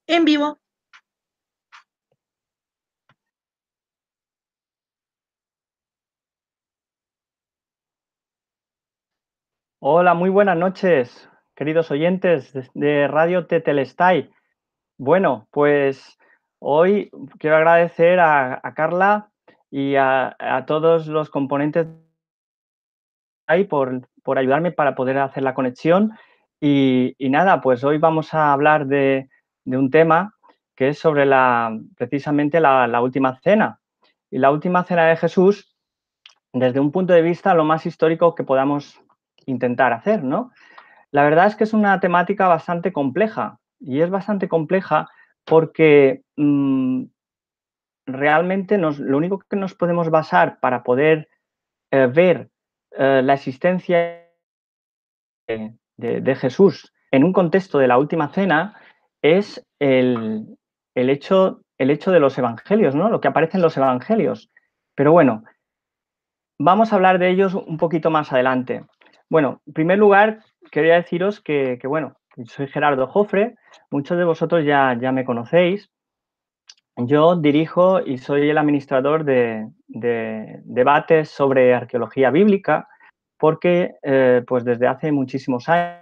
En vivo. Hola, muy buenas noches, queridos oyentes de Radio Tetelestai. Bueno, pues hoy quiero agradecer a Carla y a todos los componentes ahí por ayudarme para poder hacer la conexión. Y nada, pues hoy vamos a hablar de un tema que es sobre precisamente la última cena. Y la última cena de Jesús, desde un punto de vista lo más histórico que podamos intentar hacer, ¿no? La verdad es que es una temática bastante compleja y es bastante compleja porque realmente lo único que nos podemos basar para poder ver la existencia de Jesús en un contexto de la última cena es el hecho de los evangelios, ¿no? Lo que aparece en los evangelios. Pero bueno, vamos a hablar de ellos un poquito más adelante. Bueno, en primer lugar, quería deciros que bueno, soy Gerardo Jofre, muchos de vosotros ya me conocéis. Yo dirijo y soy el administrador de debates sobre arqueología bíblica, porque pues desde hace muchísimos años,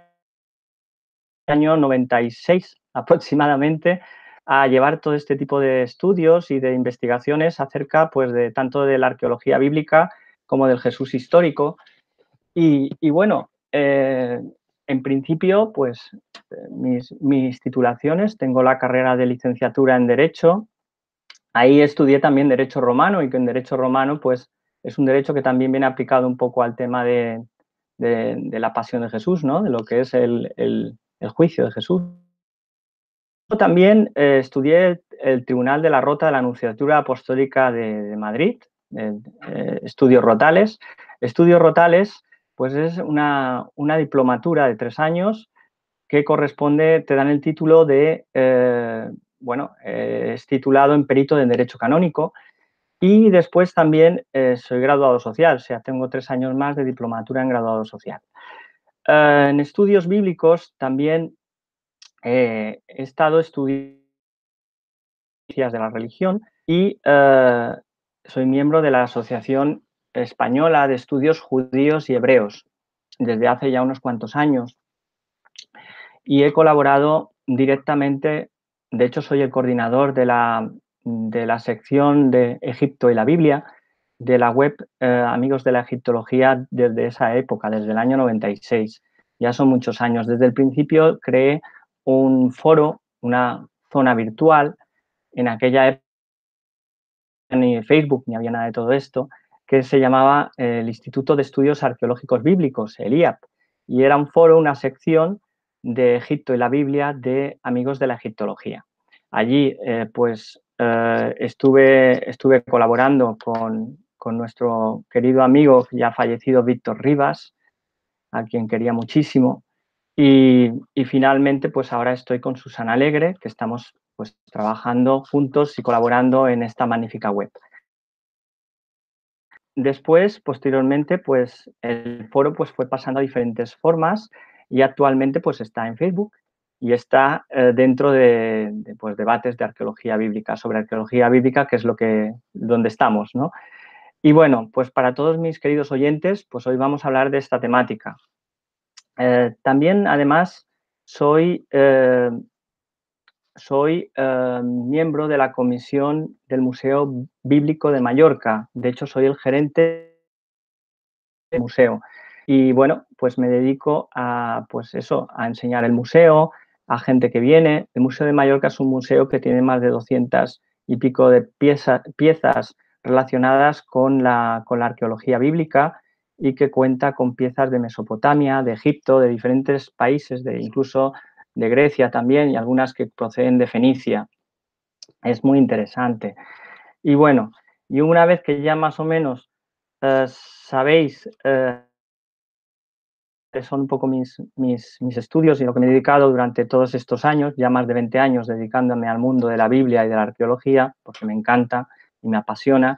año 96 aproximadamente, a llevar todo este tipo de estudios y de investigaciones acerca pues de tanto de la arqueología bíblica como del Jesús histórico. Y bueno, en principio, pues mis titulaciones, tengo la carrera de licenciatura en Derecho, ahí estudié también Derecho Romano y que en Derecho Romano, pues es un derecho que también viene aplicado un poco al tema de la pasión de Jesús, ¿no? De lo que es el juicio de Jesús. También estudié el Tribunal de la Rota de la Nunciatura Apostólica de Madrid, Estudios Rotales. Estudios Rotales, pues es una diplomatura de 3 años que corresponde, te dan el título de, bueno, es titulado en perito en Derecho Canónico y después también soy graduado social, o sea, tengo 3 años más de diplomatura en graduado social. En estudios bíblicos también he estado estudiando de la religión y soy miembro de la Asociación Española de Estudios Judíos y Hebreos desde hace ya unos cuantos años y he colaborado directamente, de hecho soy el coordinador de la sección de Egipto y la Biblia de la web Amigos de la Egiptología desde esa época, desde el año 96. Ya son muchos años. Desde el principio creé un foro, una zona virtual en aquella época ni Facebook ni había nada de todo esto, que se llamaba el Instituto de Estudios Arqueológicos Bíblicos, el IAP, y era un foro, una sección de Egipto y la Biblia de Amigos de la Egiptología. Allí, estuve colaborando con nuestro querido amigo ya fallecido Víctor Rivas, a quien quería muchísimo, y finalmente, pues ahora estoy con Susana Alegre, que estamos pues trabajando juntos y colaborando en esta magnífica web. Después, posteriormente, pues el foro pues, fue pasando a diferentes formas y actualmente pues está en Facebook y está dentro de pues, debates de arqueología bíblica, sobre arqueología bíblica, que es donde estamos, ¿no? Y bueno, pues para todos mis queridos oyentes, pues hoy vamos a hablar de esta temática. También, además, soy miembro de la comisión del Museo Bíblico de Mallorca. De hecho, soy el gerente del museo. Y bueno, pues me dedico a, pues eso, a enseñar el museo, a gente que viene. El Museo de Mallorca es un museo que tiene más de 200 y pico de piezas relacionadas con la arqueología bíblica y que cuenta con piezas de Mesopotamia, de Egipto, de diferentes países, incluso de Grecia también y algunas que proceden de Fenicia. Es muy interesante. Y bueno, y una vez que ya más o menos sabéis son un poco mis estudios y lo que me he dedicado durante todos estos años, ya más de 20 años dedicándome al mundo de la Biblia y de la arqueología, porque me encanta y me apasiona,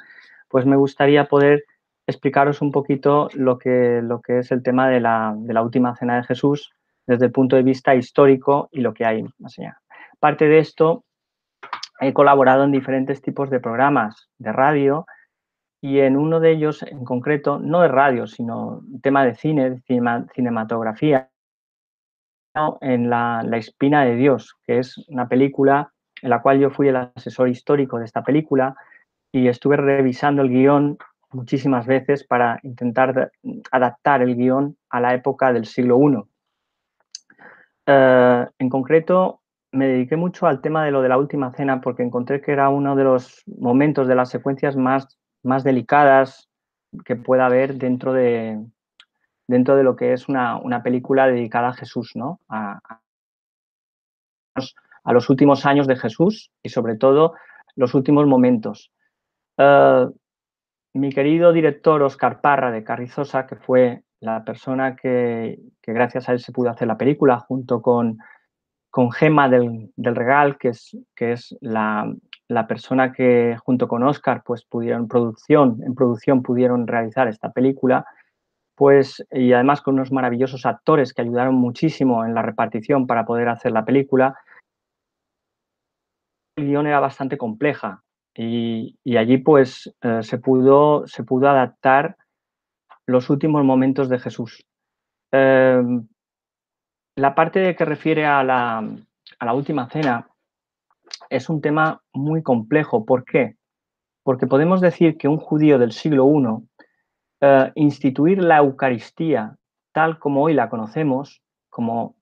pues me gustaría poder explicaros un poquito lo que es el tema de la última cena de Jesús desde el punto de vista histórico y lo que hay más allá. Aparte de esto, he colaborado en diferentes tipos de programas de radio y en uno de ellos en concreto, no de radio, sino tema de cine, de cinematografía, en La Espina de Dios, que es una película en la cual yo fui el asesor histórico de esta película y estuve revisando el guión muchísimas veces para intentar adaptar el guión a la época del siglo I. En concreto, me dediqué mucho al tema de lo de la última cena porque encontré que era uno de los momentos de las secuencias más delicadas que pueda haber dentro de lo que es una película dedicada a Jesús, ¿no? A los últimos años de Jesús y sobre todo los últimos momentos. Mi querido director Óscar Parra de Carrizosa, que fue la persona que gracias a él se pudo hacer la película, junto con Gemma del Regal, que es la persona que junto con Óscar pues en producción pudieron realizar esta película, pues, y además con unos maravillosos actores que ayudaron muchísimo en la repartición para poder hacer la película. El guión era bastante compleja y allí pues se pudo adaptar los últimos momentos de Jesús. La parte que refiere a la última cena es un tema muy complejo. ¿Por qué? Porque podemos decir que un judío del siglo I instituir la Eucaristía tal como hoy la conocemos, como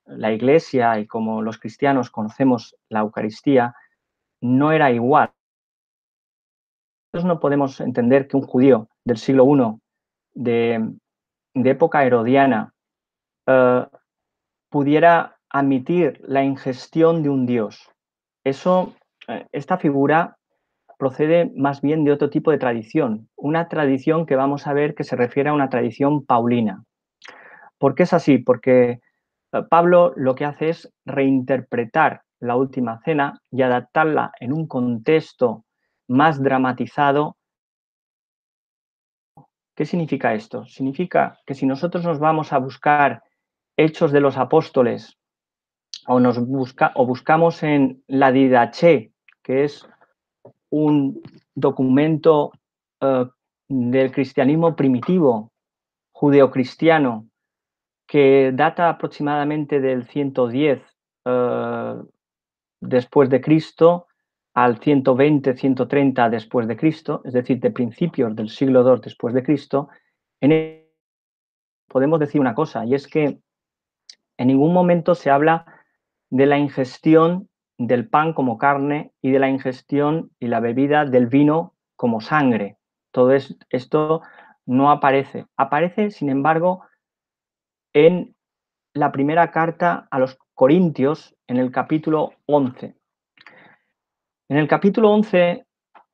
la Iglesia y como los cristianos conocemos la Eucaristía, no era igual. Nosotros no podemos entender que un judío del siglo I, de época herodiana, pudiera admitir la ingestión de un dios. Esta figura procede más bien de otro tipo de tradición, una tradición que vamos a ver que se refiere a una tradición paulina. ¿Por qué es así? Porque Pablo lo que hace es reinterpretar la última cena y adaptarla en un contexto más dramatizado. ¿Qué significa esto? Significa que si nosotros nos vamos a buscar Hechos de los Apóstoles o buscamos en la Didaché, que es un documento del cristianismo primitivo, judeocristiano, que data aproximadamente del 110 después de Cristo al 120, 130 después de Cristo, es decir, de principios del siglo II después de Cristo, podemos decir una cosa, y es que en ningún momento se habla de la ingestión del pan como carne y de la ingestión y la bebida del vino como sangre. Todo esto no aparece. Aparece, sin embargo, en la primera carta a los Corintios, en el capítulo 11. En el capítulo 11,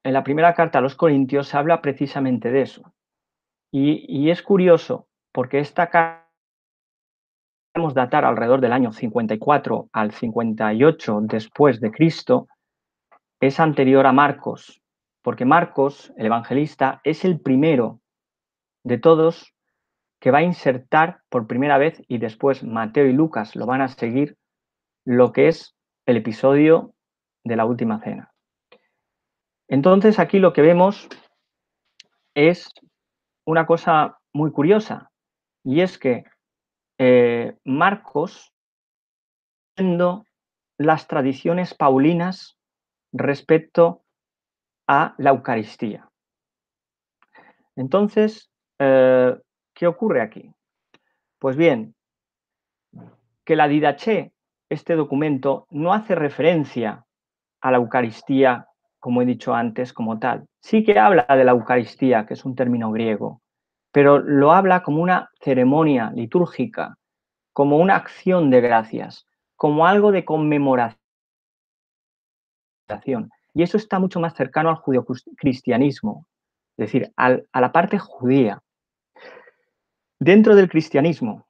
en la primera carta a los Corintios, se habla precisamente de eso. Y es curioso, porque esta carta podemos datar alrededor del año 54 al 58 después de Cristo, es anterior a Marcos, porque Marcos, el evangelista, es el primero de todos que va a insertar por primera vez, y después Mateo y Lucas lo van a seguir, lo que es el episodio de la última cena. Entonces aquí lo que vemos es una cosa muy curiosa, y es que Marcos, viendo las tradiciones paulinas respecto a la Eucaristía. Entonces, ¿qué ocurre aquí? Pues bien, que la Didaché, este documento, no hace referencia a la Eucaristía, como he dicho antes, como tal. Sí que habla de la Eucaristía, que es un término griego, pero lo habla como una ceremonia litúrgica, como una acción de gracias, como algo de conmemoración. Y eso está mucho más cercano al judeocristianismo, es decir, a la parte judía. Dentro del cristianismo,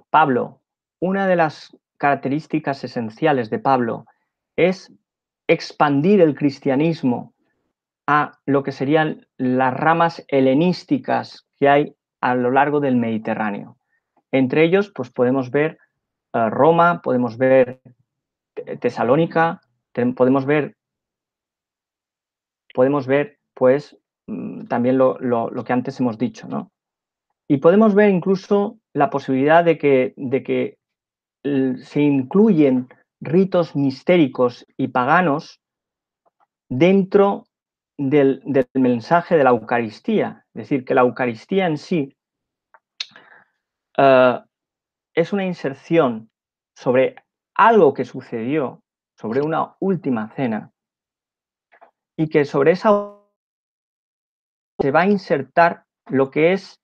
Pablo, una de las características esenciales de Pablo es expandir el cristianismo a lo que serían las ramas helenísticas que hay a lo largo del Mediterráneo. Entre ellos, pues podemos ver Roma, podemos ver Tesalónica, podemos ver, pues, también lo que antes hemos dicho, ¿no? Y podemos ver incluso la posibilidad de que se incluyen ritos mistéricos y paganos dentro del mensaje de la Eucaristía. Es decir, que la Eucaristía en sí es una inserción sobre algo que sucedió, sobre una última cena, y que sobre esa se va a insertar lo que es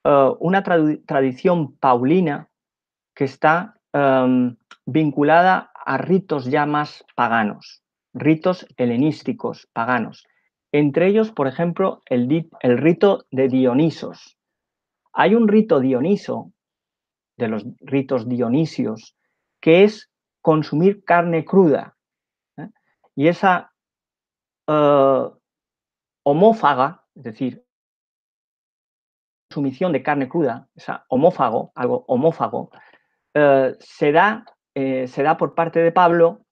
una tradición paulina que está vinculada a ritos ya más paganos, ritos helenísticos paganos. Entre ellos, por ejemplo, el rito de Dionisos. Hay un rito Dioniso, de los ritos dionisios, que es consumir carne cruda. ¿Eh? Y esa homófaga, es decir, consumición de carne cruda, esa homófago, algo homófago, se da por parte de Pablo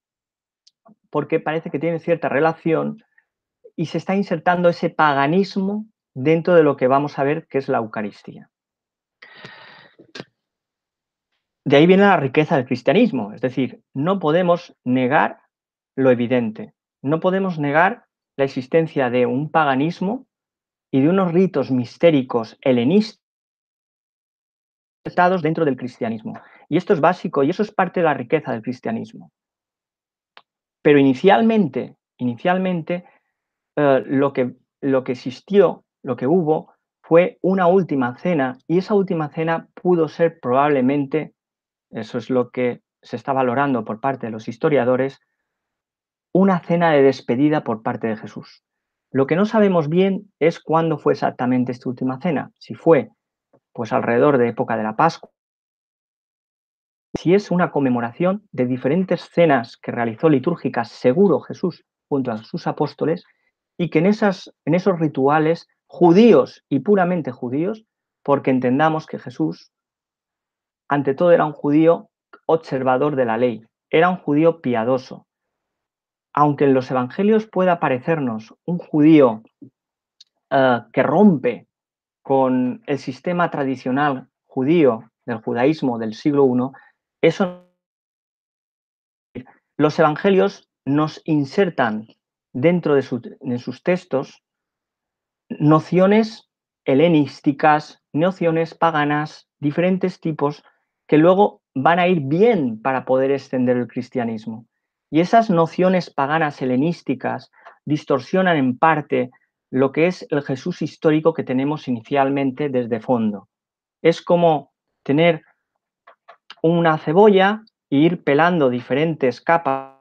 porque parece que tiene cierta relación y se está insertando ese paganismo dentro de lo que vamos a ver que es la Eucaristía. De ahí viene la riqueza del cristianismo, es decir, no podemos negar lo evidente, no podemos negar la existencia de un paganismo y de unos ritos mistéricos helenísticos dentro del cristianismo. Y esto es básico y eso es parte de la riqueza del cristianismo. Pero inicialmente lo que existió, lo que hubo, fue una última cena y esa última cena pudo ser probablemente, eso es lo que se está valorando por parte de los historiadores, una cena de despedida por parte de Jesús. Lo que no sabemos bien es cuándo fue exactamente esta última cena, si fue pues alrededor de época de la Pascua, si es una conmemoración de diferentes cenas que realizó litúrgicas seguro Jesús junto a sus apóstoles y que en esos rituales judíos y puramente judíos, porque entendamos que Jesús ante todo era un judío observador de la ley, era un judío piadoso. Aunque en los evangelios pueda parecernos un judío que rompe con el sistema tradicional judío del judaísmo del siglo I, eso los evangelios nos insertan dentro de sus textos nociones helenísticas, nociones paganas, diferentes tipos que luego van a ir bien para poder extender el cristianismo. Y esas nociones paganas helenísticas distorsionan en parte lo que es el Jesús histórico que tenemos inicialmente desde fondo. Es como tener una cebolla e ir pelando diferentes capas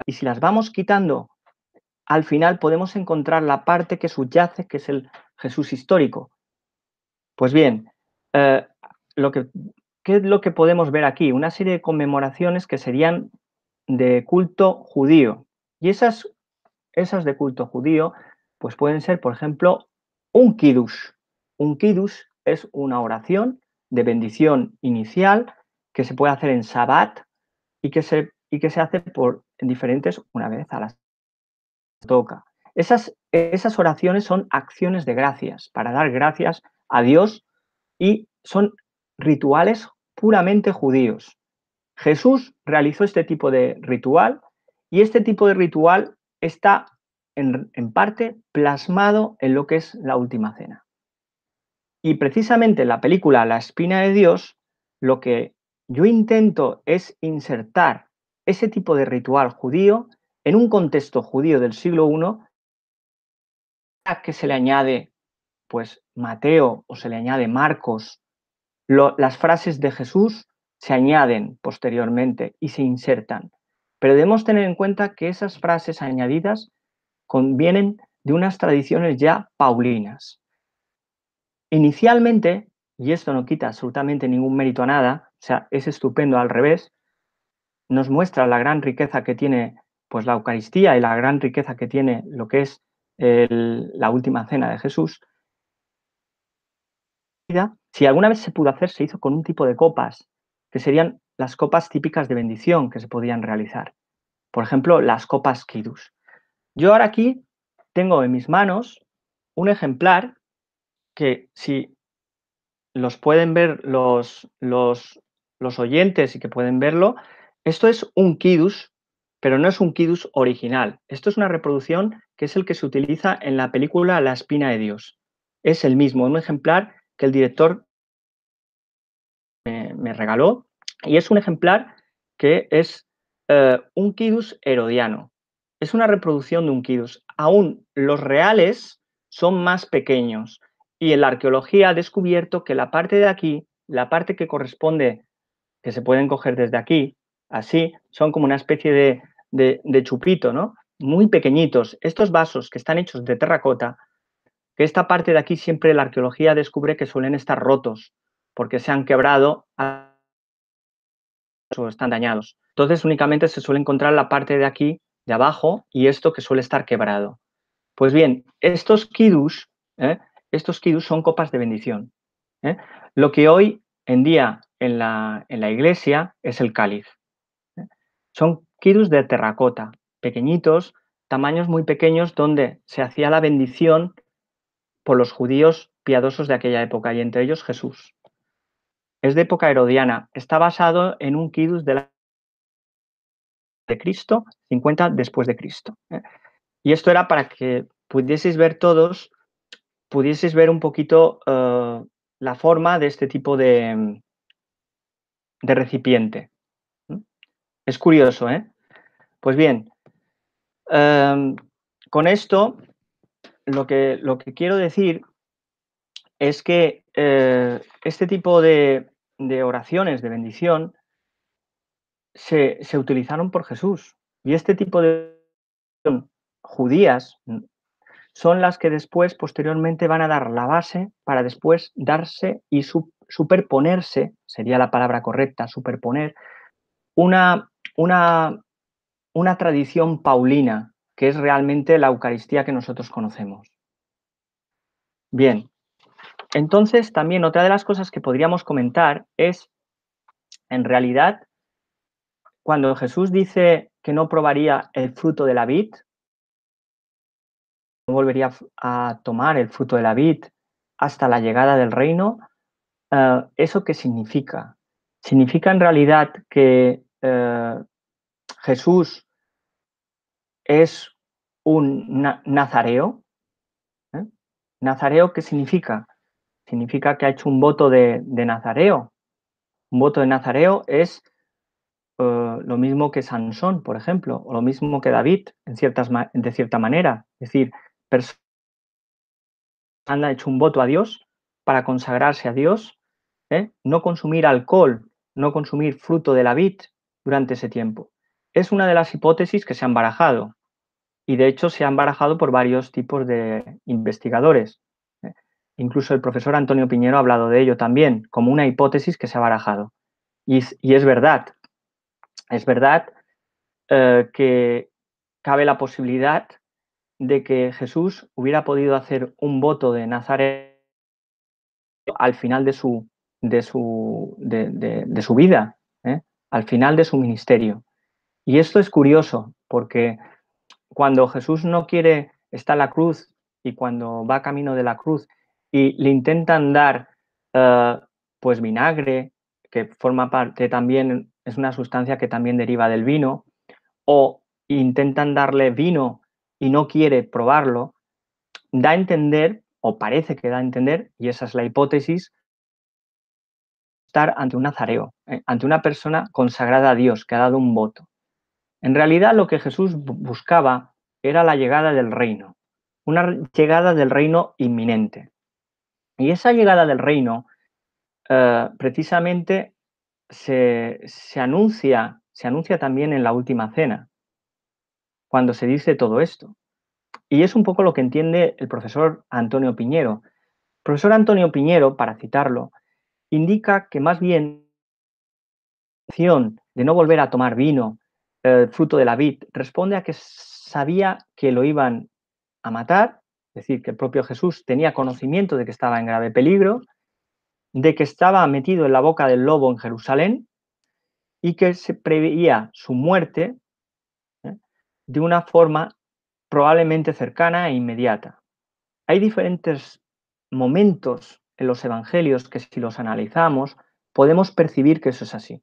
y si las vamos quitando, al final podemos encontrar la parte que subyace, que es el Jesús histórico. Pues bien, ¿qué es lo que podemos ver aquí? Una serie de conmemoraciones que serían de culto judío. Y esas de culto judío, pues pueden ser, por ejemplo, un kiddush. Un kiddush es una oración de bendición inicial que se puede hacer en Sabbat y que se hace por diferentes, una vez a la toca. Esas oraciones son acciones de gracias, para dar gracias a Dios y son rituales puramente judíos. Jesús realizó este tipo de ritual y este tipo de ritual está en parte plasmado en lo que es la última cena. Y precisamente en la película La espina de Dios, lo que yo intento es insertar ese tipo de ritual judío en un contexto judío del siglo I, a que se le añade pues Mateo o se le añade Marcos, las frases de Jesús se añaden posteriormente y se insertan. Pero debemos tener en cuenta que esas frases añadidas convienen de unas tradiciones ya paulinas. Inicialmente, y esto no quita absolutamente ningún mérito a nada, o sea, es estupendo al revés, nos muestra la gran riqueza que tiene pues la Eucaristía y la gran riqueza que tiene lo que es la última cena de Jesús. Si alguna vez se pudo hacer, se hizo con un tipo de copas que serían las copas típicas de bendición que se podían realizar. Por ejemplo, las copas Kiddush. Yo ahora aquí tengo en mis manos un ejemplar que, si los pueden ver los oyentes y que pueden verlo, esto es un Kiddush, pero no es un Kiddush original. Esto es una reproducción que es el que se utiliza en la película La espina de Dios. Es el mismo, un ejemplar que el director me regaló, y es un ejemplar que es un Kiddush herodiano. Es una reproducción de un Kiddush. Aún los reales son más pequeños, y en la arqueología ha descubierto que la parte de aquí, la parte que corresponde, que se pueden coger desde aquí, así, son como una especie de chupito, ¿no? Muy pequeñitos. Estos vasos que están hechos de terracota, que esta parte de aquí siempre la arqueología descubre que suelen estar rotos, porque se han quebrado o están dañados. Entonces únicamente se suele encontrar la parte de aquí, de abajo, y esto que suele estar quebrado. Pues bien, estos kiddush son copas de bendición. Lo que hoy en día en la iglesia es el cáliz. Son kiddush de terracota, pequeñitos, tamaños muy pequeños, donde se hacía la bendición por los judíos piadosos de aquella época, y entre ellos Jesús. Es de época herodiana. Está basado en un kiddush de Cristo, 50 después de Cristo. Y esto era para que pudieseis ver todos, pudieseis ver un poquito la forma de este tipo de recipiente. Es curioso, ¿eh? Pues bien, con esto lo que quiero decir es que este tipo de oraciones de bendición se utilizaron por Jesús, y este tipo de judías son las que después, posteriormente, van a dar la base para después darse y superponerse, sería la palabra correcta, superponer, una, una, una tradición paulina, que es realmente la Eucaristía que nosotros conocemos. Bien, entonces también otra de las cosas que podríamos comentar es, en realidad, cuando Jesús dice que no probaría el fruto de la vid, no volvería a tomar el fruto de la vid hasta la llegada del reino. ¿Eso qué significa? Significa en realidad que Jesús es un nazareo. ¿Eh? ¿Nazareo qué significa? Significa que ha hecho un voto de nazareo. Un voto de nazareo es lo mismo que Sansón, por ejemplo, o lo mismo que David, de cierta manera. Es decir, han hecho un voto a Dios para consagrarse a Dios, no consumir alcohol, no consumir fruto de la vid durante ese tiempo. Es una de las hipótesis que se han barajado, y de hecho se han barajado por varios tipos de investigadores. Incluso el profesor Antonio Piñero ha hablado de ello también, como una hipótesis que se ha barajado. Y es verdad. Es verdad que cabe la posibilidad de que Jesús hubiera podido hacer un voto de Nazaret al final de su vida, al final de su ministerio. Y esto es curioso, porque cuando Jesús no quiere, está en la cruz, y cuando va camino de la cruz y le intentan dar pues vinagre, que forma parte también, es una sustancia que también deriva del vino, o intentan darle vino y no quiere probarlo, da a entender, o parece que da a entender, y esa es la hipótesis, estar ante un nazareo, ante una persona consagrada a Dios, que ha dado un voto. En realidad, lo que Jesús buscaba era la llegada del reino, una llegada del reino inminente. Y esa llegada del reino precisamente se anuncia también en la última cena, cuando se dice todo esto. Y es un poco lo que entiende el profesor Antonio Piñero. El profesor Antonio Piñero, para citarlo, indica que más bien de no volver a tomar vino, fruto de la vid, responde a que sabía que lo iban a matar, es decir, que el propio Jesús tenía conocimiento de que estaba en grave peligro, de que estaba metido en la boca del lobo en Jerusalén, y que se preveía su muerte de una forma probablemente cercana e inmediata. Hay diferentes momentos en los evangelios que, si los analizamos, podemos percibir que eso es así.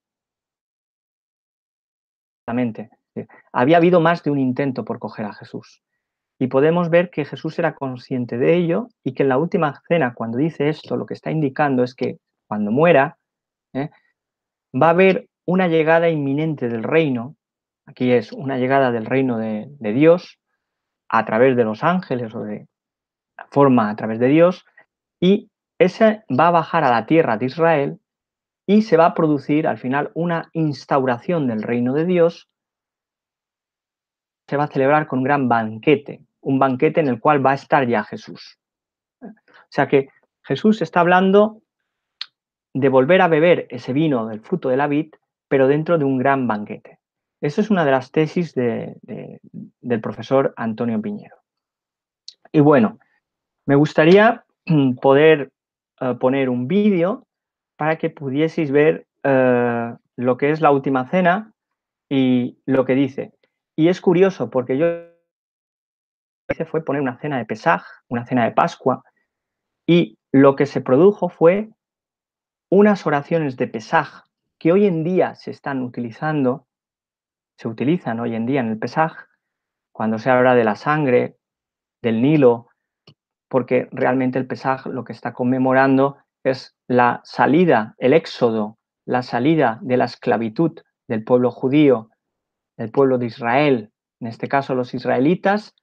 Había habido más de un intento por coger a Jesús. Y podemos ver que Jesús era consciente de ello y que en la última cena, cuando dice esto, lo que está indicando es que cuando muera, va a haber una llegada inminente del reino. Aquí es una llegada del reino de Dios a través de los ángeles o de forma a través de Dios, y ese va a bajar a la tierra de Israel y se va a producir al final una instauración del reino de Dios. Se va a celebrar con un gran banquete, un banquete en el cual va a estar ya Jesús. O sea que Jesús está hablando de volver a beber ese vino del fruto de la vid, pero dentro de un gran banquete. Eso es una de las tesis del profesor Antonio Piñero. Y bueno, me gustaría poder poner un vídeo para que pudieseis ver lo que es la última cena y lo que dice. Y es curioso porque yo hice fue poner una cena de Pesaj, una cena de Pascua, y lo que se produjo fue unas oraciones de Pesaj que hoy en día se utilizan hoy en día en el Pesaj, cuando se habla de la sangre, del Nilo, porque realmente el Pesaj lo que está conmemorando es la salida, el éxodo, la salida de la esclavitud del pueblo judío, del pueblo de Israel, en este caso los israelitas,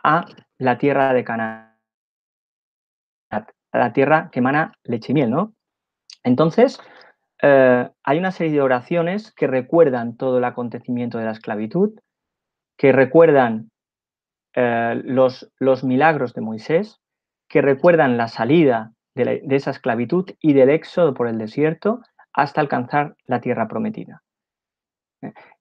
a la tierra de Canaán, a la tierra que emana leche y miel, ¿no? Entonces, hay una serie de oraciones que recuerdan todo el acontecimiento de la esclavitud, que recuerdan los milagros de Moisés, que recuerdan la salida de esa esclavitud y del éxodo por el desierto hasta alcanzar la tierra prometida.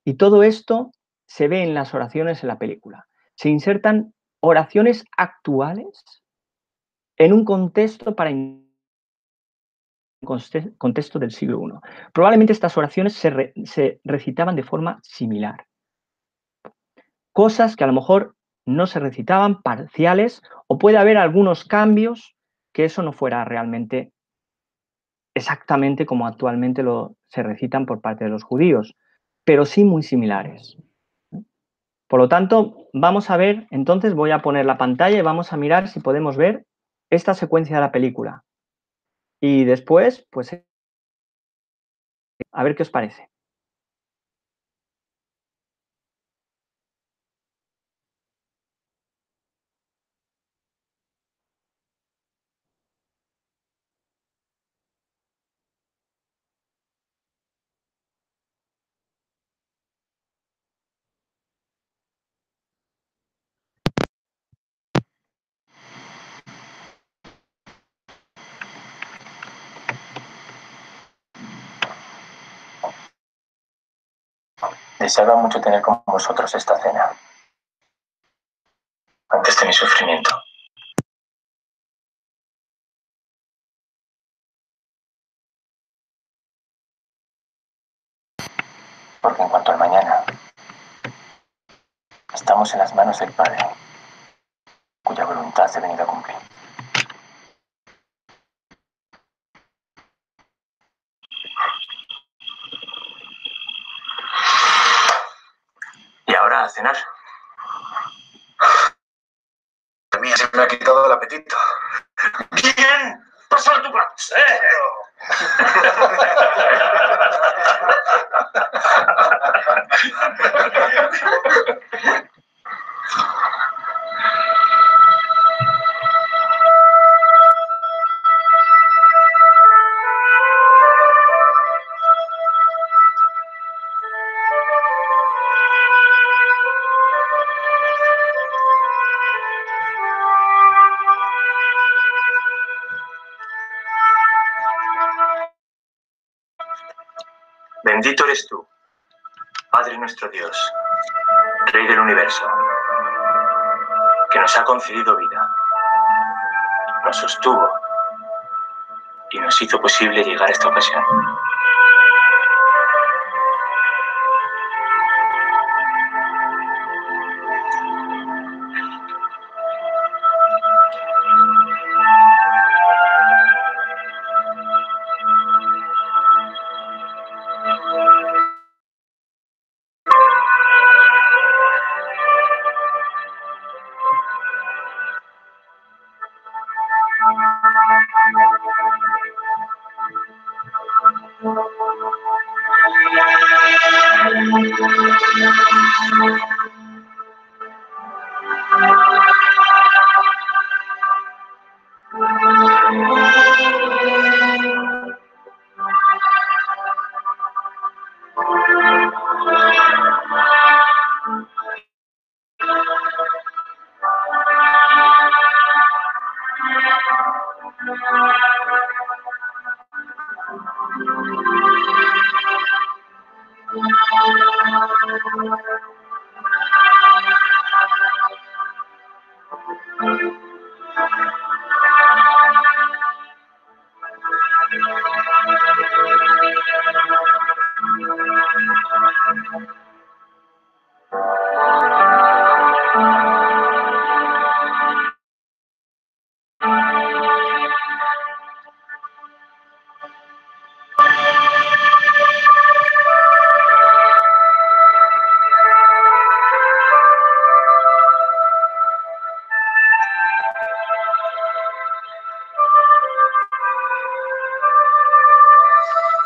Y todo esto se ve en las oraciones en la película. Se insertan oraciones actuales en un contexto contexto del siglo I. Probablemente estas oraciones se recitaban de forma similar. Cosas que a lo mejor no se recitaban, parciales, o puede haber algunos cambios que eso no fuera realmente exactamente como actualmente se recitan por parte de los judíos, pero sí muy similares. Por lo tanto, vamos a ver, entonces voy a poner la pantalla y vamos a mirar si podemos ver esta secuencia de la película. Y después, pues, a ver qué os parece. Deseaba mucho tener con vosotros esta cena, antes de mi sufrimiento. Porque en cuanto al mañana, estamos en las manos del Padre, cuya voluntad se ha venido a cumplir. Y ahora a cenar. A mí se me ha quitado el apetito. Bien, pasa a tu plato. Bendito eres tú, Padre nuestro Dios, Rey del universo, que nos ha concedido vida, nos sostuvo y nos hizo posible llegar a esta ocasión.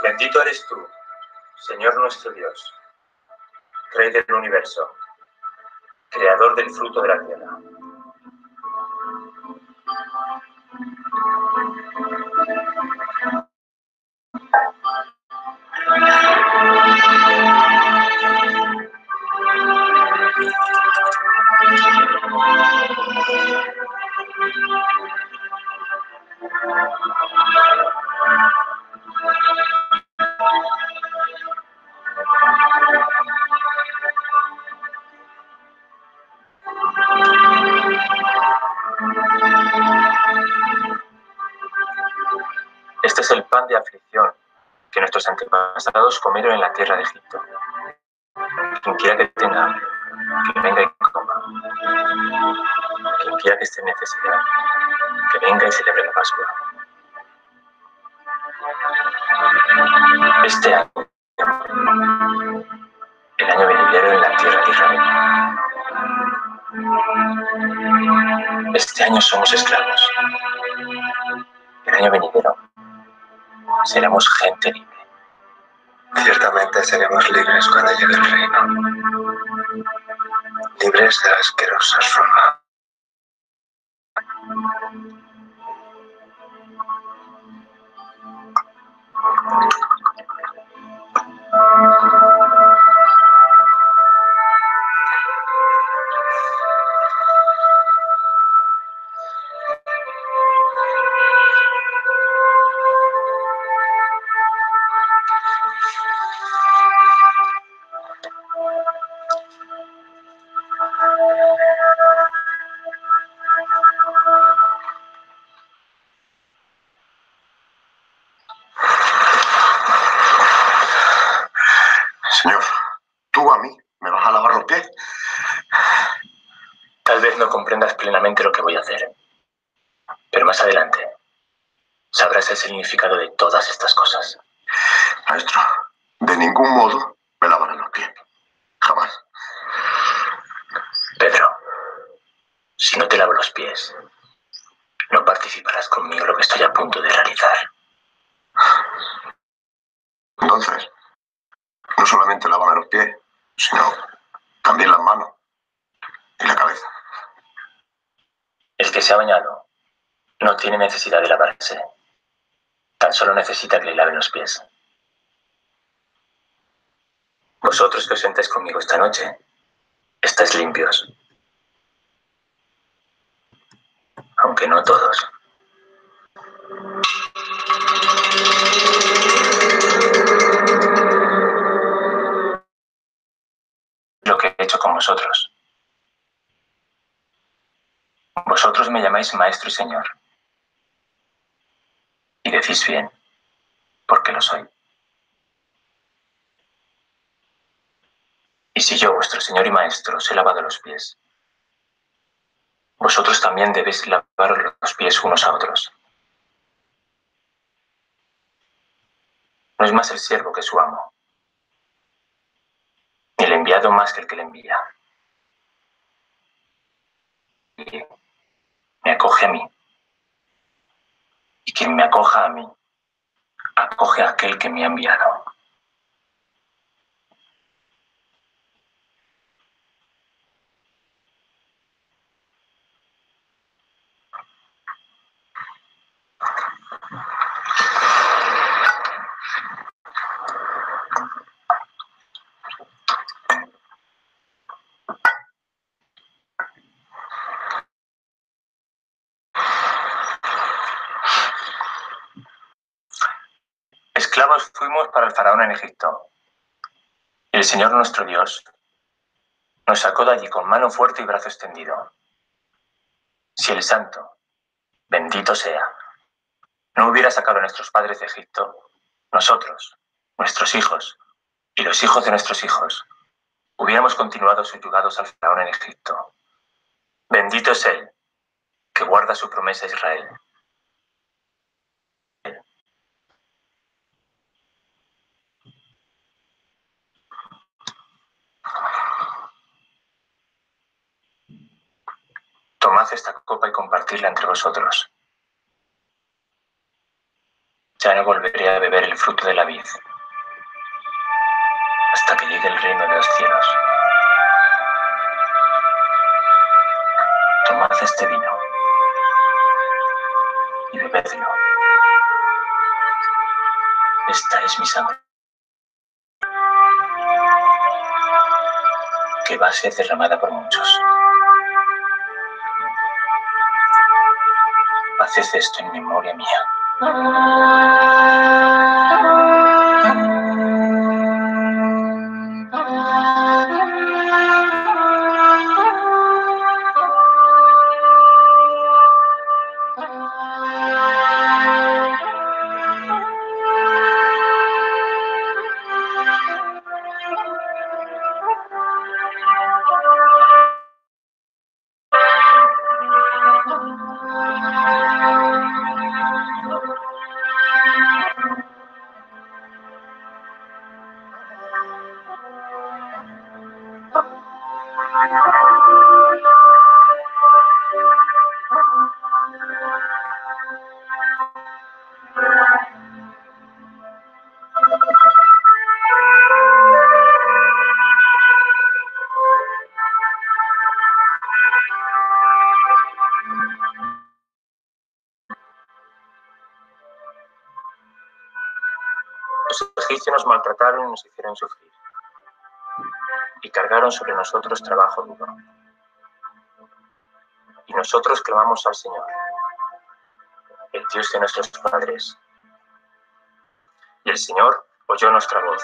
Bendito eres tú, Señor nuestro Dios, Rey del universo, Creador del fruto de la tierra. Este es el pan de aflicción que nuestros antepasados comieron en la tierra de Egipto. Quien quiera que tenga hambre, que venga y coma. Quien quiera que esté en necesidad, que venga y celebre la Pascua. Este año, el año venidero en la tierra de Israel. Este año somos esclavos. El año venidero seremos gente libre. Ciertamente seremos libres cuando llegue el reino. Libres de la asquerosa forma. Señor, ¿tú a mí me vas a lavar los pies? Tal vez no comprendas plenamente lo que voy a hacer, pero más adelante sabrás el significado de todas estas cosas. Maestro, de ningún modo me lavarán los pies. Jamás. Pedro, si no te lavo los pies, no participarás conmigo en lo que estoy a punto de realizar. Entonces, no solamente lávame los pies, sino también las manos y la cabeza. El que se ha bañado no tiene necesidad de lavarse. Tan solo necesita que le laven los pies. Vosotros que os sentáis conmigo esta noche, estáis limpios. Aunque no todos. Lo que he hecho con vosotros. Vosotros me llamáis Maestro y Señor. Y decís bien, porque lo soy. Y si yo, vuestro Señor y Maestro, os he lavado los pies, vosotros también debéis lavaros los pies unos a otros. No es más el siervo que su amo, ni el enviado más que el que le envía. Y me acoge a mí. Y quien me acoja a mí, acoge a aquel que me ha enviado. nos fuimos para el faraón en Egipto. Y el Señor nuestro Dios nos sacó de allí con mano fuerte y brazo extendido. Si el Santo, bendito sea, no hubiera sacado a nuestros padres de Egipto, nosotros, nuestros hijos y los hijos de nuestros hijos, hubiéramos continuado subyugados al faraón en Egipto. Bendito es Él, que guarda su promesa a Israel. Tomad esta copa y compartidla entre vosotros. Ya no volveré a beber el fruto de la vid, hasta que llegue el reino de los cielos. Tomad este vino y bebedlo. Esta es mi sangre, que va a ser derramada por muchos. Haced esto en memoria mía. Los egipcios nos maltrataron y nos hicieron sufrir, y cargaron sobre nosotros trabajo duro. Y nosotros clamamos al Señor, el Dios de nuestros padres. Y el Señor oyó nuestra voz,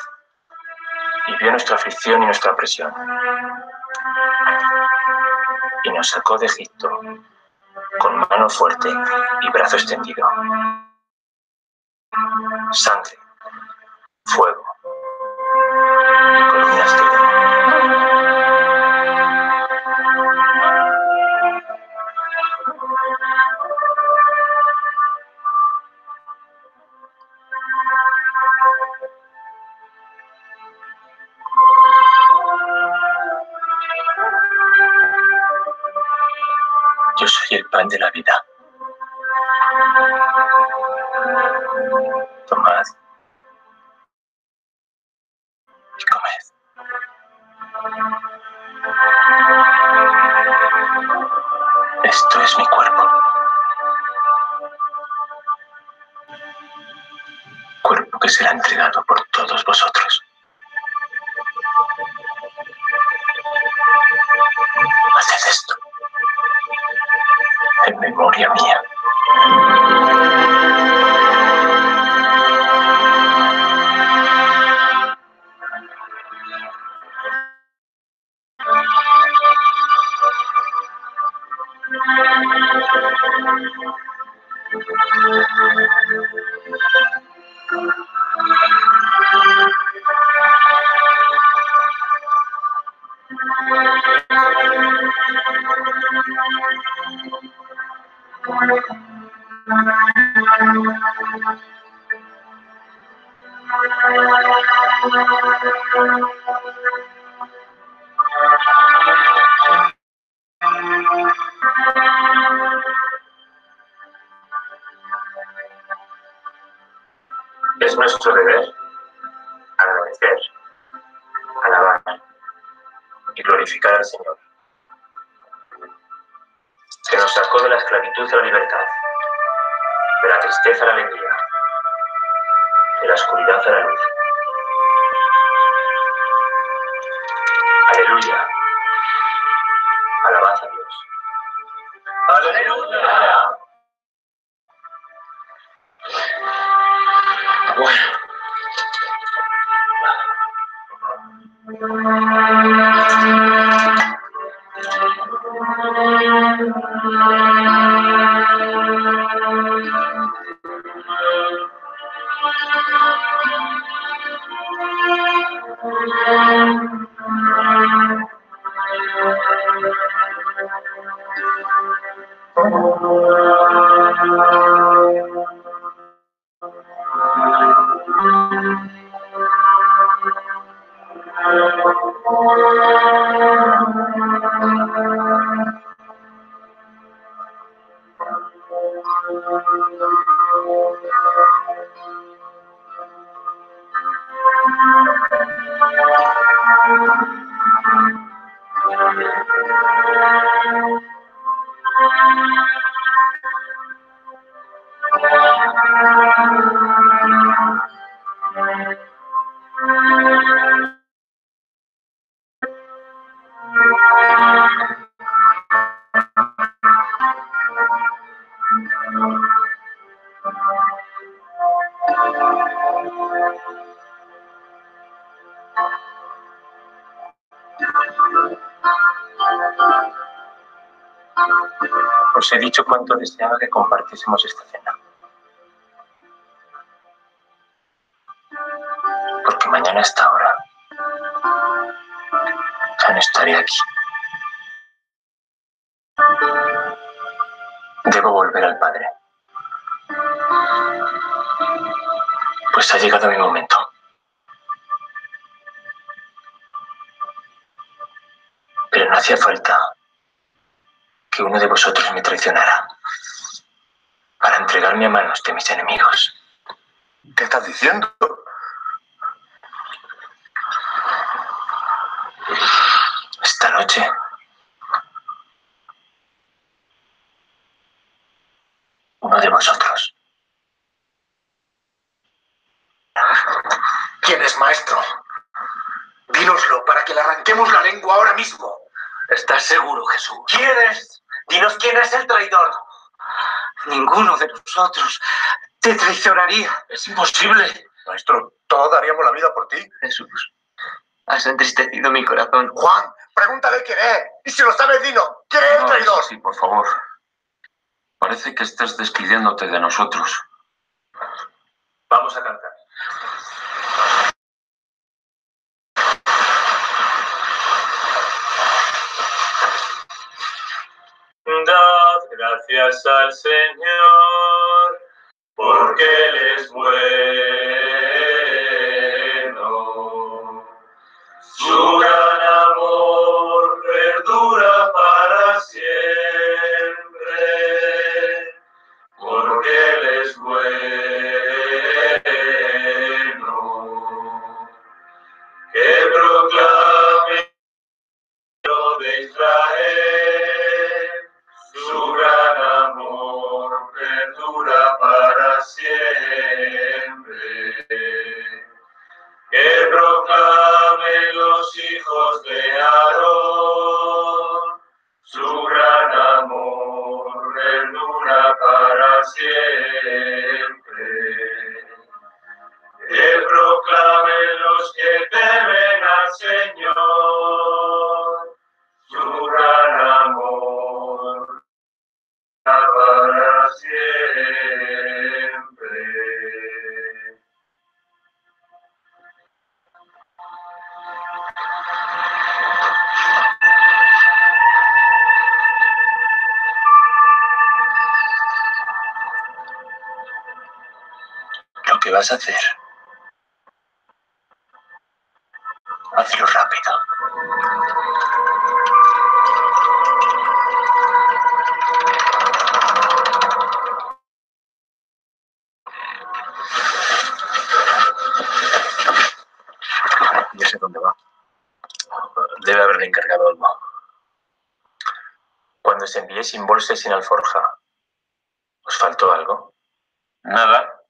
y vio nuestra aflicción y nuestra opresión. Y nos sacó de Egipto con mano fuerte y brazo extendido. Sangre, fuego y columnas de humo. Yo soy el pan de la vida. Tomad y comed. Esto es mi cuerpo. Cuerpo que será entregado por todos vosotros. Haced esto en memoria mía. Es nuestro deber agradecer, alabar y glorificar al Señor, que nos sacó de la esclavitud a la libertad, de la tristeza a la alegría, de la oscuridad a la luz. Aleluya. Alabad a Dios. ¡Aleluya! Bueno, Os he dicho cuánto deseaba que compartiésemos esta cena. Porque mañana a esta hora ya no estaré aquí. Debo volver al Padre. Pues ha llegado mi momento. Pero no hacía falta que uno de vosotros me traicionara para entregarme a manos de mis enemigos. ¿Qué estás diciendo? Esta noche uno de vosotros. ¿Quién es, maestro? Dínoslo para que le arranquemos la lengua ahora mismo. ¿Estás seguro, Jesús? ¿Quién es? Dinos quién es el traidor. Ninguno de nosotros te traicionaría. Es imposible. Maestro, todos daríamos la vida por ti. Jesús, has entristecido mi corazón. Juan, pregúntale quién es. Y si lo sabes, dinos. ¿Quién es el traidor? Sí, por favor. Parece que estás despidiéndote de nosotros. Vamos a cantar. Dad gracias al Señor, porque Él es bueno. Su gran amor perdura para siempre, porque Él es bueno. Que proclame lo de Israel, su gran amor perdura para siempre. Que proclamen los hijos de Aarón, su gran amor perdura para siempre. Que proclamen los que temen al Señor, su gran amor para siempre. Lo que vas a hacer, hazlo rápido. Ya sé dónde va. Debe haberle encargado algo. Cuando os envié sin bolsa y sin alforja, ¿os faltó algo? Nada.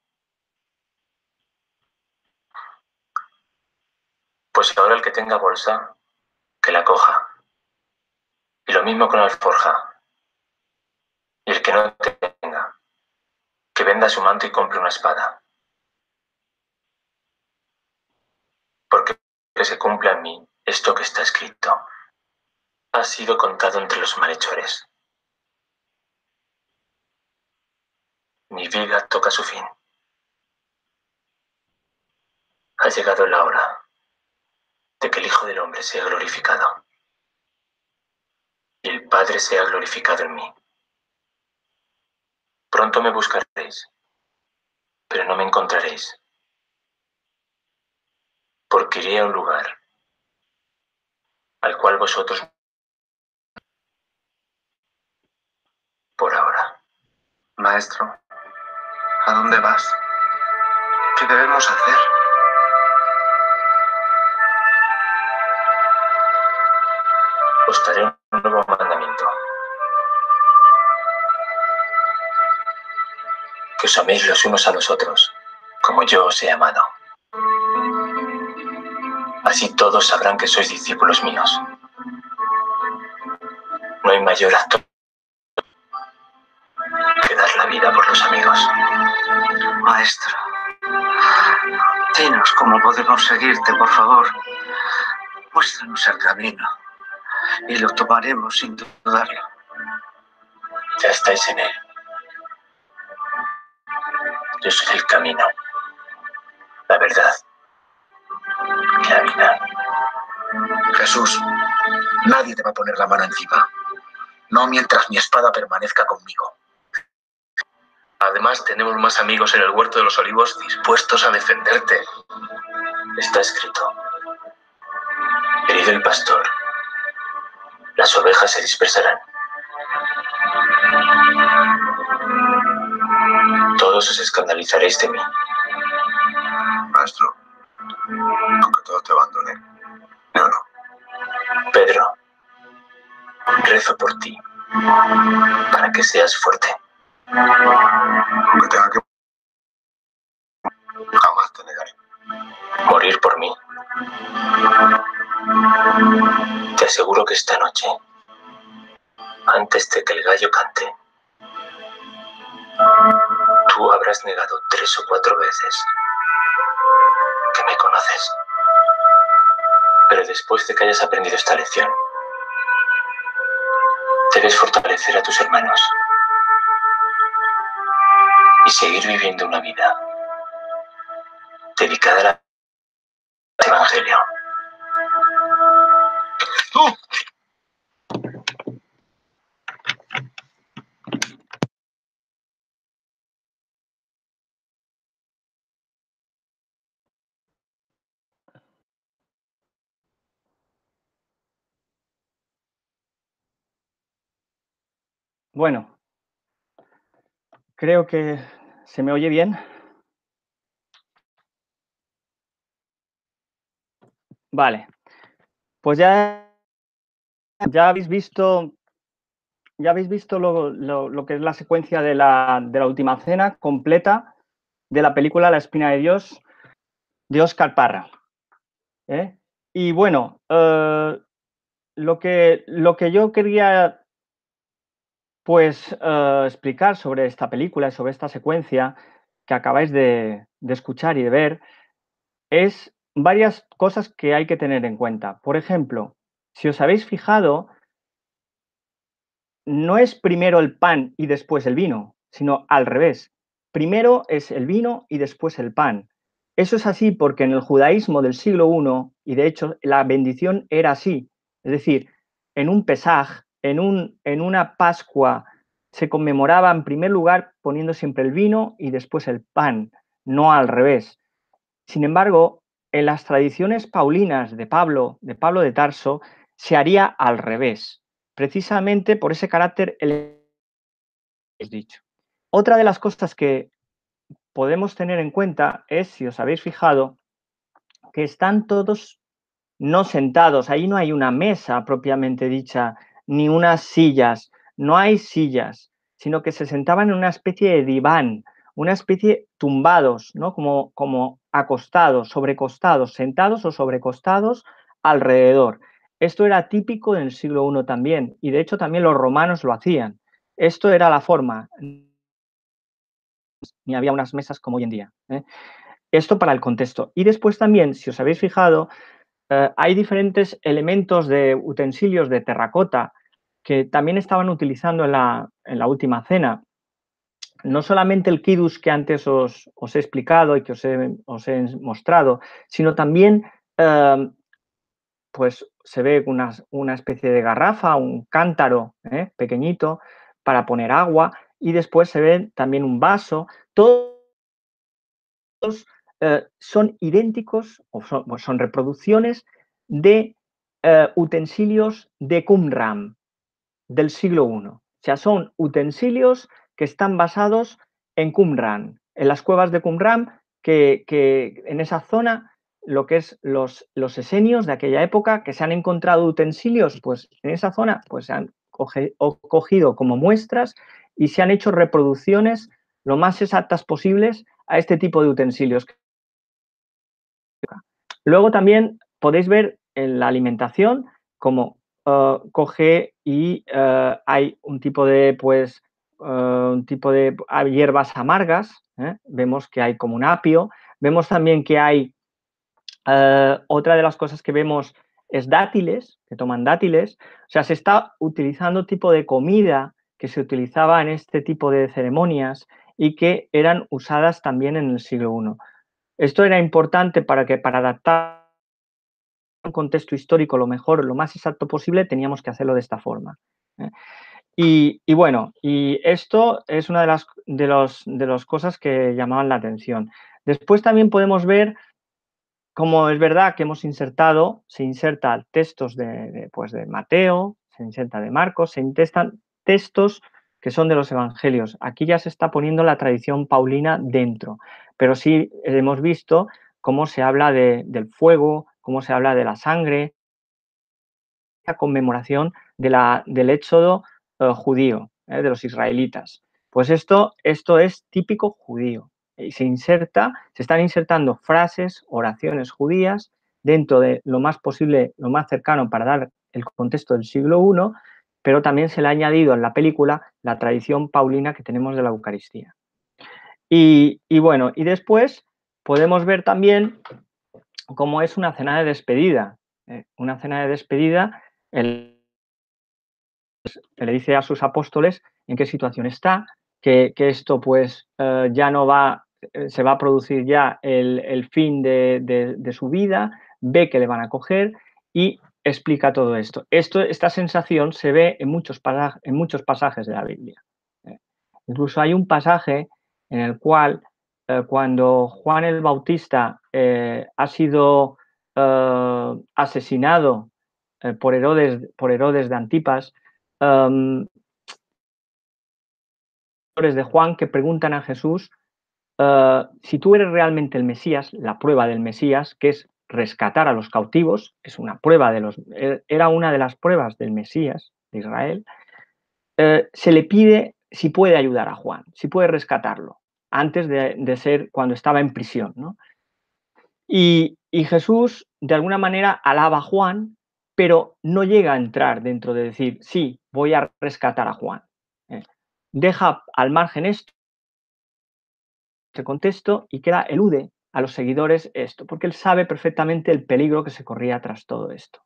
Pues ahora el que tenga bolsa, que la coja. Y lo mismo con la alforja. Y el que no tenga, que venda su manto y compre una espada. Porque se cumpla en mí Esto que está escrito ha sido contado entre los malhechores. Mi vida toca su fin. Ha llegado la hora de que el Hijo del Hombre sea glorificado y el Padre sea glorificado en mí. Pronto me buscaréis, pero no me encontraréis, porque iré a un lugar al cual vosotros por ahora. Maestro, ¿a dónde vas? ¿Qué debemos hacer? Os daré un nuevo mandamiento. Que os améis los unos a los otros, como yo os he amado. Así todos sabrán que sois discípulos míos. No hay mayor acto que dar la vida por los amigos. Maestro, dinos cómo podemos seguirte, por favor. Muéstranos el camino y lo tomaremos sin dudarlo. Ya estáis en él. Yo soy el camino, la verdad y la vida. Jesús, nadie te va a poner la mano encima. No mientras mi espada permanezca conmigo. Además, tenemos más amigos en el huerto de los olivos dispuestos a defenderte. Está escrito. Herido el pastor, las ovejas se dispersarán. Todos os escandalizaréis de mí. Maestro, aunque todos te abandonen, yo no. Pedro, rezo por ti, para que seas fuerte. Aunque tenga que... jamás te negaré. Morir por mí. Te aseguro que esta noche, antes de que el gallo cante, tú habrás negado 3 o 4 veces que me conoces. Pero después de que hayas aprendido esta lección, debes fortalecer a tus hermanos y seguir viviendo una vida dedicada al Evangelio. Bueno, creo que se me oye bien. Vale, pues ya habéis visto lo que es la secuencia de la última cena completa de la película La espina de Dios de Óscar Parra. Y bueno, lo que yo quería pues explicar sobre esta película y sobre esta secuencia que acabáis de escuchar y de ver es varias cosas que hay que tener en cuenta. Por ejemplo, si os habéis fijado, no es primero el pan y después el vino, sino al revés. Primero es el vino y después el pan. Eso es así porque en el judaísmo del siglo I, y de hecho la bendición era así, es decir, en un Pesaj, en una Pascua, se conmemoraba en primer lugar poniendo siempre el vino y después el pan, no al revés. Sin embargo, en las tradiciones paulinas de Pablo de Tarso, se haría al revés, precisamente por ese carácter dicho. Otra de las cosas que podemos tener en cuenta es, si os habéis fijado, que están todos no sentados, ahí no hay una mesa propiamente dicha, ni unas sillas, no hay sillas, sino que se sentaban en una especie de diván, una especie tumbados, ¿no? Como acostados, sobrecostados, sentados o sobrecostados alrededor. Esto era típico en el siglo I también, y de hecho también los romanos lo hacían. Esto era la forma, ni había unas mesas como hoy en día. Esto para el contexto. Y después también, si os habéis fijado, hay diferentes elementos de utensilios de terracota que también estaban utilizando en la última cena. No solamente el kiddush que antes os he explicado y que os he mostrado, sino también pues se ve una especie de garrafa, un cántaro pequeñito para poner agua, y después se ve también un vaso. Todos son idénticos o son reproducciones de utensilios de Qumran del siglo I. O sea, son utensilios que están basados en Qumran, en las cuevas de Qumran, que en esa zona, lo que es los esenios de aquella época, que se han encontrado utensilios, pues en esa zona pues se han cogido como muestras y se han hecho reproducciones lo más exactas posibles a este tipo de utensilios. Luego también podéis ver en la alimentación cómo coge y hay un tipo de hierbas amargas, vemos que hay como un apio, vemos también que hay otra de las cosas que vemos es dátiles, que toman dátiles, o sea, se está utilizando tipo de comida que se utilizaba en este tipo de ceremonias y que eran usadas también en el siglo I. Esto era importante para adaptar un contexto histórico lo mejor, lo más exacto posible, teníamos que hacerlo de esta forma. Y bueno, y esto es una de las cosas que llamaban la atención. Después también podemos ver cómo es verdad que se inserta textos de Mateo, se inserta de Marcos, se insertan textos que son de los evangelios. Aquí ya se está poniendo la tradición paulina dentro, pero sí hemos visto cómo se habla del fuego, cómo se habla de la sangre, la conmemoración del éxodo judío, de los israelitas. Pues esto es típico judío. Y se están insertando frases, oraciones judías dentro de lo más posible, lo más cercano para dar el contexto del siglo I, pero también se le ha añadido en la película la tradición paulina que tenemos de la Eucaristía. Y bueno, y después podemos ver también cómo es una cena de despedida. Una cena de despedida, le dice a sus apóstoles en qué situación está, que esto pues ya no va, se va a producir ya el fin de su vida, ve que le van a coger y explica todo esto. Esta sensación se ve en muchos pasajes de la Biblia. Incluso hay un pasaje en el cual cuando Juan el Bautista ha sido asesinado por Herodes de Antipas, de Juan que preguntan a Jesús si tú eres realmente el Mesías, la prueba del Mesías, que es rescatar a los cautivos, es una prueba era una de las pruebas del Mesías de Israel, se le pide si puede ayudar a Juan, si puede rescatarlo, antes de ser cuando estaba en prisión, ¿no? Y Jesús, de alguna manera, alaba a Juan, pero no llega a entrar dentro de decir, sí, voy a rescatar a Juan. Deja al margen este contexto y elude a los seguidores esto, porque él sabe perfectamente el peligro que se corría tras todo esto.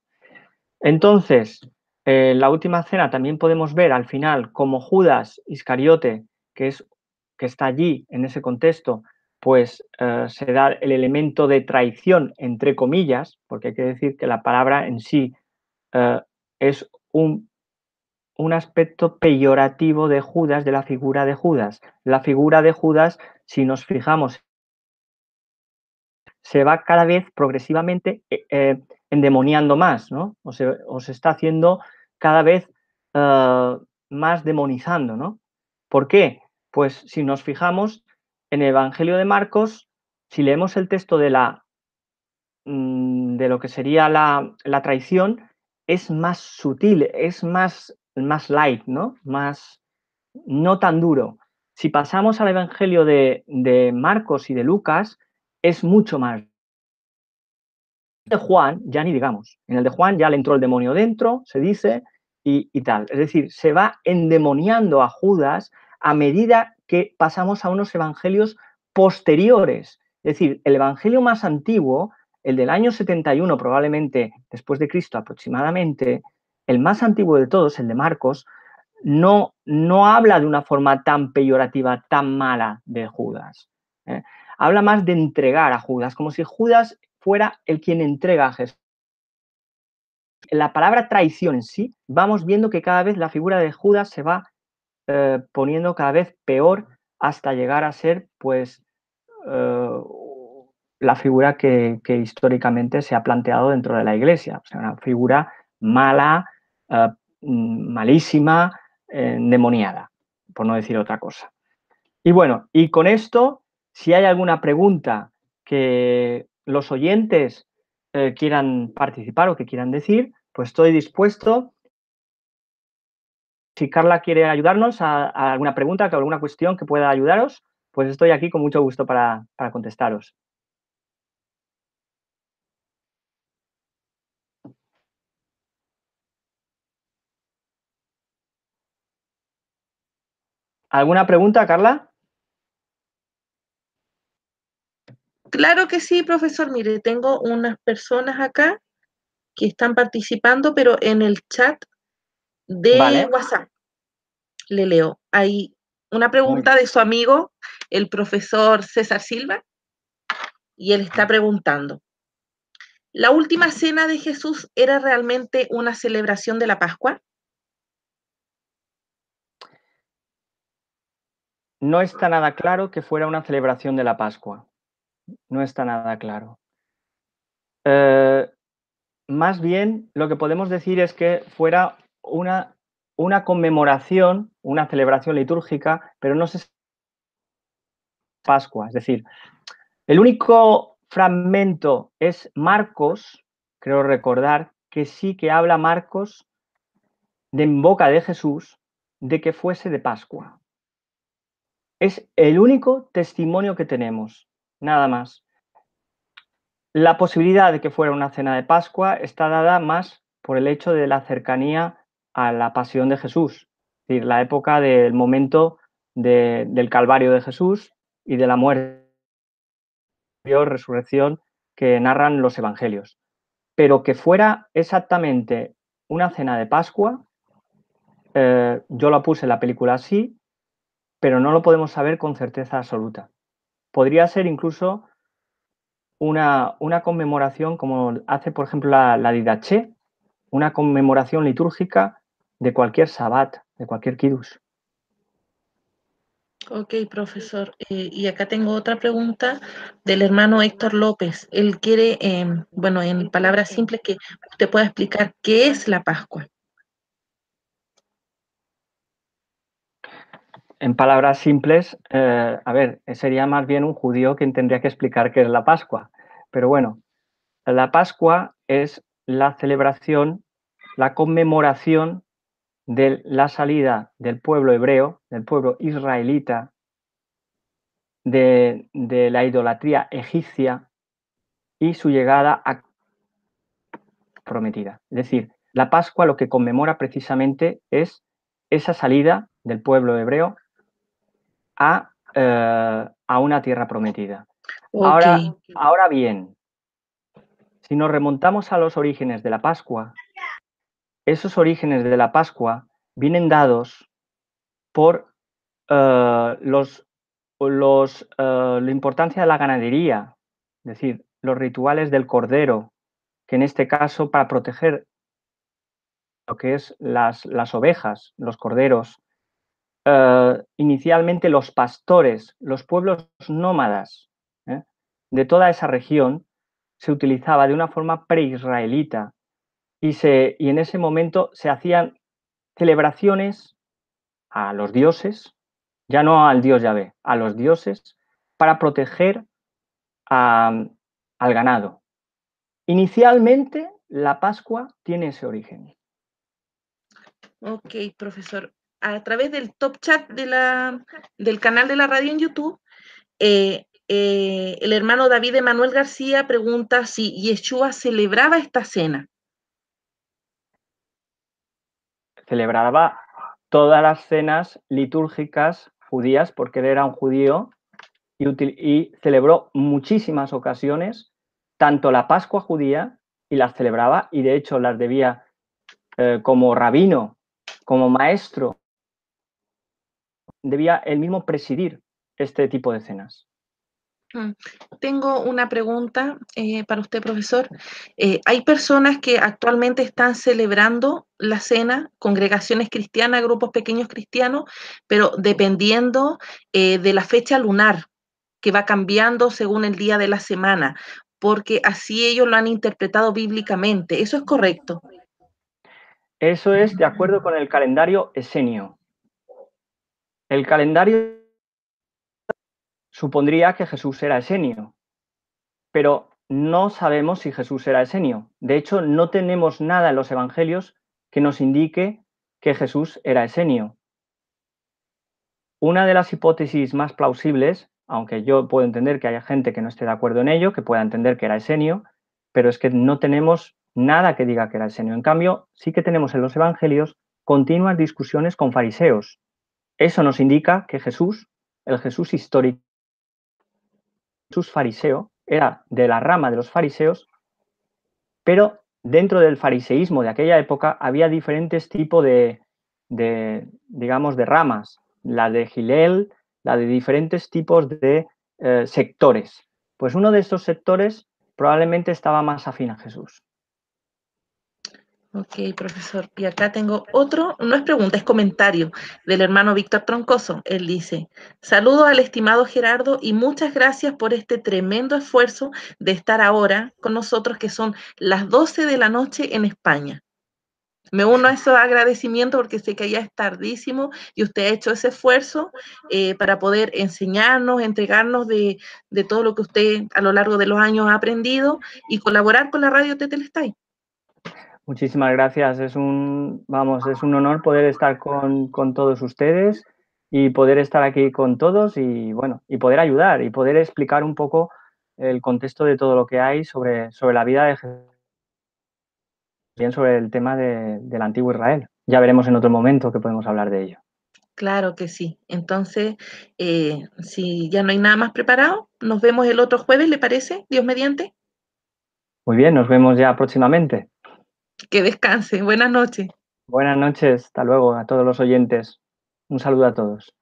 Entonces, en la última cena también podemos ver al final cómo Judas Iscariote, que está allí en ese contexto, pues se da el elemento de traición, entre comillas, porque hay que decir que la palabra en sí es un aspecto peyorativo de Judas, de la figura de Judas. La figura de Judas, si nos fijamos, se va cada vez progresivamente endemoniando más, ¿no? O se está haciendo cada vez más demonizando, ¿no? ¿Por qué? Pues si nos fijamos en el Evangelio de Marcos, si leemos el texto de lo que sería la traición, es más sutil, es más light, ¿no? No tan duro. Si pasamos al Evangelio de Marcos y de Lucas, es mucho más. De Juan, ya ni digamos. En el de Juan ya le entró el demonio dentro, se dice, y tal. Es decir, se va endemoniando a Judas a medida que pasamos a unos evangelios posteriores. Es decir, el evangelio más antiguo el del año 71, probablemente después de Cristo aproximadamente, el más antiguo de todos, el de Marcos, no habla de una forma tan peyorativa, tan mala de Judas. Habla más de entregar a Judas, como si Judas fuera el quien entrega a Jesús. En la palabra traición en sí, vamos viendo que cada vez la figura de Judas se va poniendo cada vez peor hasta llegar a ser, pues, la figura que históricamente se ha planteado dentro de la Iglesia. O sea, una figura mala, malísima, endemoniada, por no decir otra cosa. Y bueno, y con esto, si hay alguna pregunta que los oyentes quieran participar o que quieran decir, pues estoy dispuesto. Si Carla quiere ayudarnos a alguna pregunta, a alguna cuestión que pueda ayudaros, pues estoy aquí con mucho gusto para contestaros. ¿Alguna pregunta, Carla? Claro que sí, profesor. Mire, tengo unas personas acá que están participando, pero en el chat de WhatsApp. Le leo. Hay una pregunta de su amigo, el profesor César Silva, y él está preguntando: ¿la última cena de Jesús era realmente una celebración de la Pascua? No está nada claro que fuera una celebración de la Pascua. No está nada claro. Más bien, lo que podemos decir es que fuera una conmemoración, una celebración litúrgica, pero no se Pascua. Es decir, el único fragmento es Marcos, creo recordar, que sí que habla Marcos en boca de Jesús de que fuese de Pascua. Es el único testimonio que tenemos, nada más. La posibilidad de que fuera una cena de Pascua está dada más por el hecho de la cercanía a la pasión de Jesús, es decir, la época del momento del Calvario de Jesús y de la muerte y resurrección que narran los evangelios. Pero que fuera exactamente una cena de Pascua, yo la puse en la película así, pero no lo podemos saber con certeza absoluta. Podría ser incluso una conmemoración como hace, por ejemplo, la Didaché, una conmemoración litúrgica de cualquier Sabbat, de cualquier Kiddush. Ok, profesor. Y acá tengo otra pregunta del hermano Héctor López. Él quiere, bueno, en palabras simples, que usted pueda explicar qué es la Pascua. En palabras simples, a ver, sería más bien un judío quien tendría que explicar qué es la Pascua. Pero bueno, la Pascua es la celebración, la conmemoración de la salida del pueblo hebreo, del pueblo israelita, de la idolatría egipcia y su llegada a prometida. Es decir, la Pascua lo que conmemora precisamente es esa salida del pueblo hebreo a una tierra prometida. Okay. Ahora bien, si nos remontamos a los orígenes de la Pascua, esos orígenes de la Pascua vienen dados por la importancia de la ganadería, es decir, los rituales del cordero, que en este caso para proteger lo que es las ovejas, los corderos, inicialmente los pastores, los pueblos nómadas de toda esa región, se utilizaba de una forma preisraelita y en ese momento se hacían celebraciones a los dioses, ya no al dios Yahvé, a los dioses, para proteger al ganado. Inicialmente, la Pascua tiene ese origen. Ok, profesor. A través del top chat del canal de la radio en YouTube, el hermano David Emanuel García pregunta si Yeshua celebraba esta cena. Celebraba todas las cenas litúrgicas judías porque él era un judío y celebró muchísimas ocasiones tanto la Pascua judía y las celebraba, y de hecho las debía como rabino, como maestro, debía él mismo presidir este tipo de cenas. Tengo una pregunta para usted, profesor. Hay personas que actualmente están celebrando la cena, congregaciones cristianas, grupos pequeños cristianos, pero dependiendo de la fecha lunar, que va cambiando según el día de la semana, porque así ellos lo han interpretado bíblicamente. ¿Eso es correcto? Eso es de acuerdo con el calendario esenio. El calendario supondría que Jesús era esenio, pero no sabemos si Jesús era esenio. De hecho, no tenemos nada en los evangelios que nos indique que Jesús era esenio. Una de las hipótesis más plausibles, aunque yo puedo entender que haya gente que no esté de acuerdo en ello, que pueda entender que era esenio, pero es que no tenemos nada que diga que era esenio. En cambio, sí que tenemos en los evangelios continuas discusiones con fariseos. Eso nos indica que Jesús, el Jesús histórico, Jesús fariseo, era de la rama de los fariseos, pero dentro del fariseísmo de aquella época había diferentes tipos digamos, de ramas, la de Gilel, la de diferentes tipos de sectores. Pues uno de estos sectores probablemente estaba más afín a Jesús. Ok, profesor. Y acá tengo otro, no es pregunta, es comentario del hermano Víctor Troncoso. Él dice, saludo al estimado Gerardo y muchas gracias por este tremendo esfuerzo de estar ahora con nosotros, que son las 12 de la noche en España. Me uno a esos agradecimientos porque sé que allá es tardísimo y usted ha hecho ese esfuerzo para poder enseñarnos, entregarnos de todo lo que usted a lo largo de los años ha aprendido y colaborar con la radio Tetelestai. Muchísimas gracias. Es un honor poder estar con todos ustedes y poder estar aquí con todos y, bueno, y poder ayudar y poder explicar un poco el contexto de todo lo que hay sobre la vida de Jesús, bien sobre el tema del antiguo Israel. Ya veremos en otro momento que podemos hablar de ello. Claro que sí. Entonces, si ya no hay nada más preparado, nos vemos el otro jueves, ¿le parece? Dios mediante. Muy bien, nos vemos ya próximamente. Que descanse. Buenas noches. Buenas noches, hasta luego a todos los oyentes. Un saludo a todos.